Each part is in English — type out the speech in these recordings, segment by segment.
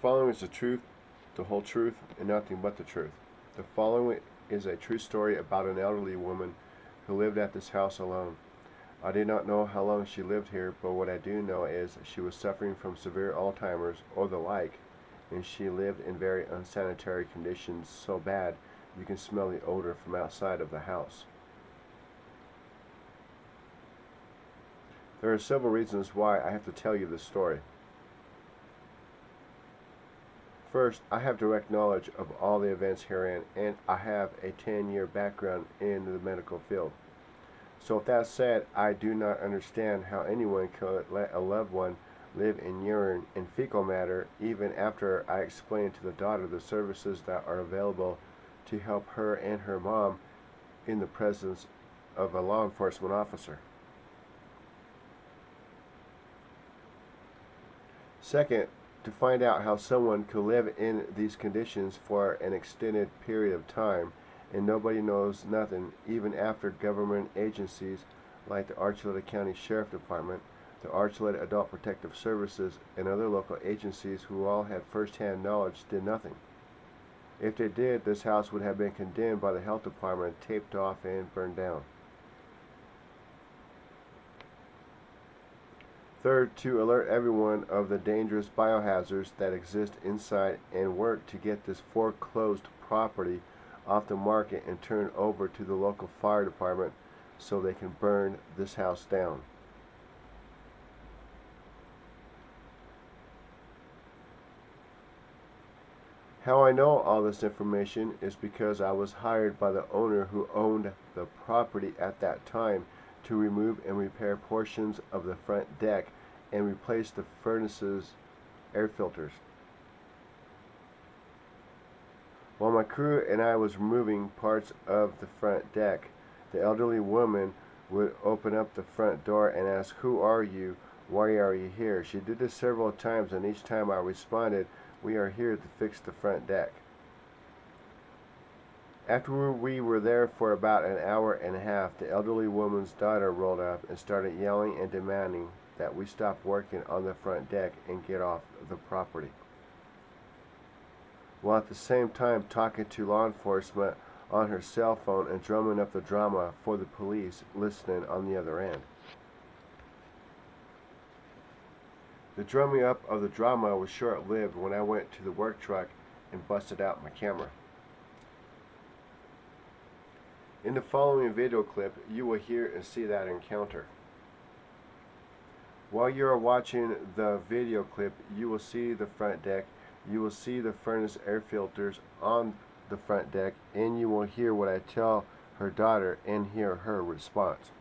following is the truth, the whole truth, and nothing but the truth. The following is a true story about an elderly woman who lived at this house alone. I did not know how long she lived here, but what I do know is she was suffering from severe Alzheimer's or the like, and she lived in very unsanitary conditions, so bad you can smell the odor from outside of the house. There are several reasons why I have to tell you this story. First, I have direct knowledge of all the events herein, and I have a 10-year background in the medical field. So with that said, I do not understand how anyone could let a loved one live in urine and fecal matter even after I explain to the daughter the services that are available to help her and her mom in the presence of a law enforcement officer. Second, to find out how someone could live in these conditions for an extended period of time and nobody knows nothing, even after government agencies like the Archuleta County Sheriff Department, the Archuleta Adult Protective Services, and other local agencies who all had first-hand knowledge did nothing. If they did, this house would have been condemned by the health department, taped off, and burned down. Third, to alert everyone of the dangerous biohazards that exist inside and work to get this foreclosed property off the market and turned over to the local fire department so they can burn this house down. How I know all this information is because I was hired by the owner who owned the property at that time to remove and repair portions of the front deck and replace the furnace's air filters. While my crew and I was removing parts of the front deck, the elderly woman would open up the front door and ask, "Who are you? Why are you here?" She did this several times, and each time I responded, "We are here to fix the front deck." After we were there for about an hour and a half, the elderly woman's daughter rolled up and started yelling and demanding that we stop working on the front deck and get off the property, while at the same time talking to law enforcement on her cell phone and drumming up the drama for the police listening on the other end. The drumming up of the drama was short-lived when I went to the work truck and busted out my camera. In the following video clip, you will hear and see that encounter. While you are watching the video clip, you will see the front deck, you will see the furnace air filters on the front deck, and you will hear what I tell her daughter and hear her response.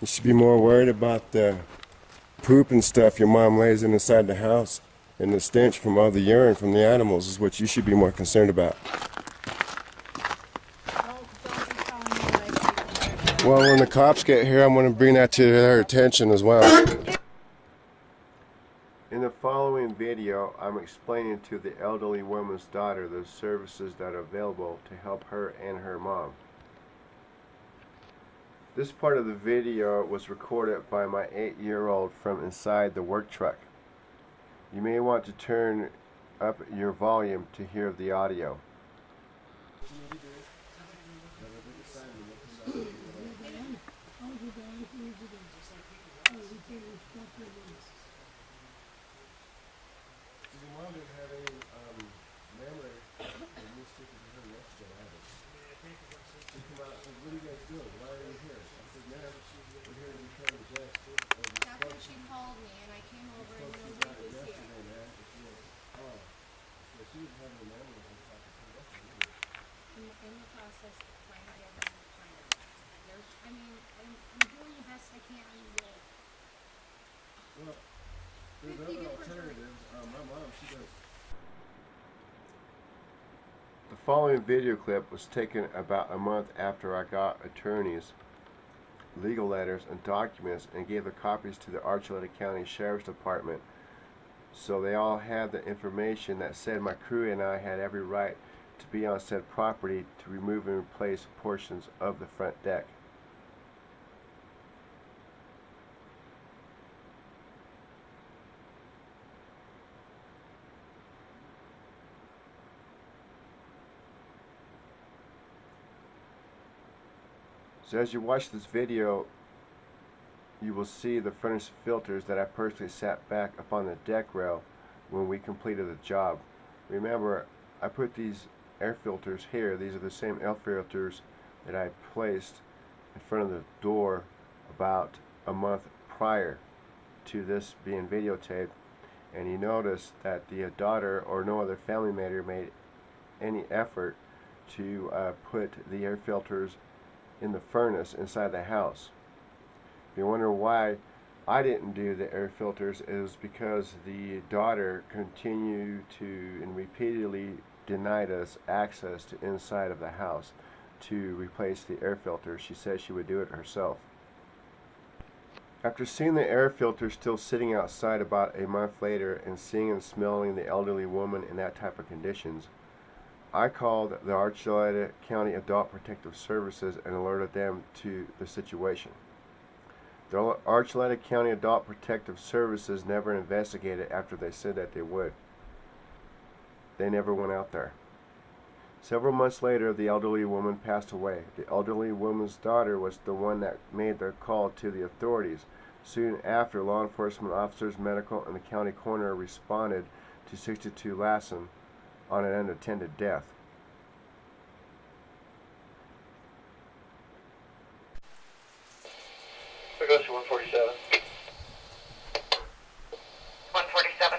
You should be more worried about the poop and stuff your mom lays inside the house, and the stench from all the urine from the animals is what you should be more concerned about. Well, when the cops get here, I'm going to bring that to their attention as well. In the following video, I'm explaining to the elderly woman's daughter the services that are available to help her and her mom. This part of the video was recorded by my 8-year-old from inside the work truck. You may want to turn up your volume to hear the audio. What are you guys doing? Why are you here? I said, "Ma'am, we're here to return the guest." That's when she called me, and I came over and nobody was here. Oh, so she was having a memory of yesterday. In the process of trying to get them find out. I'm doing the best I can with. Well, there's other alternatives. My mom, she does. following video clip was taken about a month after I got attorneys, legal letters, and documents and gave the copies to the Archuleta County Sheriff's Department, so they all had the information that said my crew and I had every right to be on said property to remove and replace portions of the front deck. So as you watch this video, you will see the furnace filters that I personally sat back upon the deck rail when we completed the job. Remember, I put these air filters here. These are the same air filters that I placed in front of the door about a month prior to this being videotaped. And you notice that the daughter or no other family member made any effort to put the air filters in the furnace inside the house. If you wonder why I didn't do the air filters, it was because the daughter continued to and repeatedly denied us access to inside of the house to replace the air filters. She said she would do it herself. After seeing the air filters still sitting outside about a month later and seeing and smelling the elderly woman in that type of conditions, I called the Archuleta County Adult Protective Services and alerted them to the situation. The Archuleta County Adult Protective Services never investigated after they said that they would. They never went out there. Several months later, the elderly woman passed away. The elderly woman's daughter was the one that made the call to the authorities. Soon after, law enforcement officers, medical, and the county coroner responded to 62 Lassen on an unattended death. Pagosa 147. 147.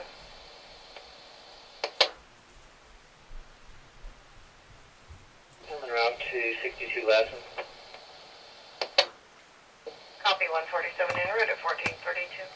En route to 62 Lassen. Copy 147 en route at 1432.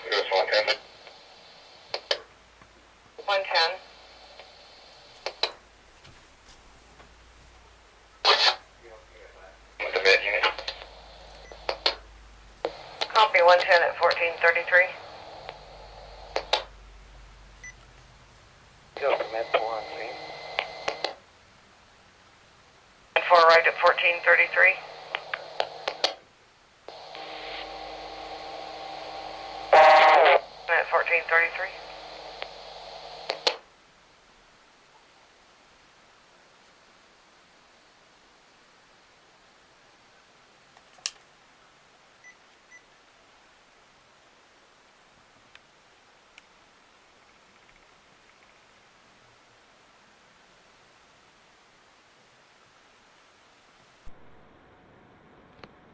Pagosa 110. 110. With the med unit. Copy 110 at 1433. Go for med 4 on scene. And 4 right at 1433. At 1433.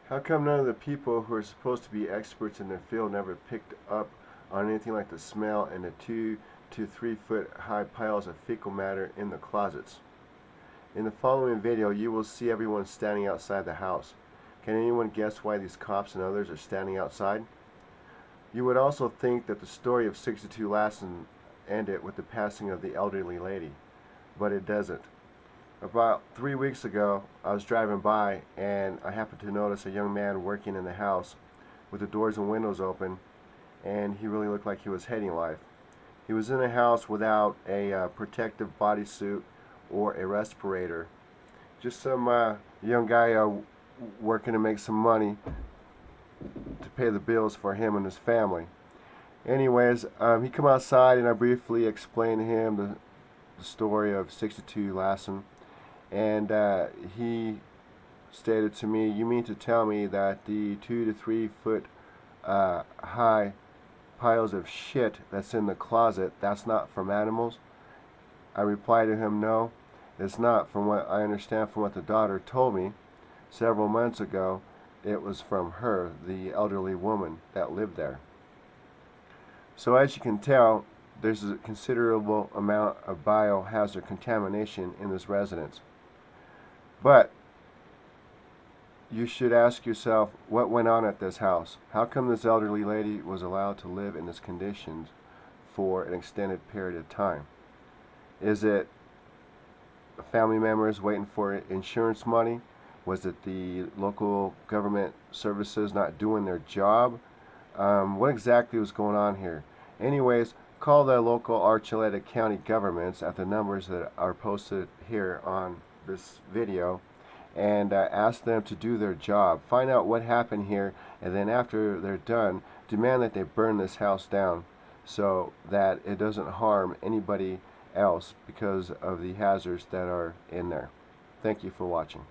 How come none of the people who are supposed to be experts in their field never picked up on anything like the smell and the 2 to 3 foot high piles of fecal matter in the closets? In the following video, you will see everyone standing outside the house. Can anyone guess why these cops and others are standing outside? You would also think that the story of 62 Lassen ended with the passing of the elderly lady, but it doesn't. About 3 weeks ago, I was driving by and I happened to notice a young man working in the house with the doors and windows open, and he really looked like he was hating life. He was in the house without a protective bodysuit or a respirator. Just some young guy working to make some money to pay the bills for him and his family. Anyways, he come outside and I briefly explained to him the story of 62 Lassen. And he stated to me, "You mean to tell me that the 2 to 3 foot high piles of shit that's in the closet, that's not from animals? I replied to him, no, it's not. From what I understand from what the daughter told me several months ago, it was from her, the elderly woman that lived there. So as you can tell, there's a considerable amount of biohazard contamination in this residence. But you should ask yourself what went on at this house. How come this elderly lady was allowed to live in these conditions for an extended period of time? Is it family members waiting for insurance money? Was it the local government services not doing their job? What exactly was going on here? Anyways, call the local Archuleta County governments at the numbers that are posted here on this video and ask them to do their job. Find out what happened here, and then after they're done, demand that they burn this house down so that it doesn't harm anybody else because of the hazards that are in there. Thank you for watching.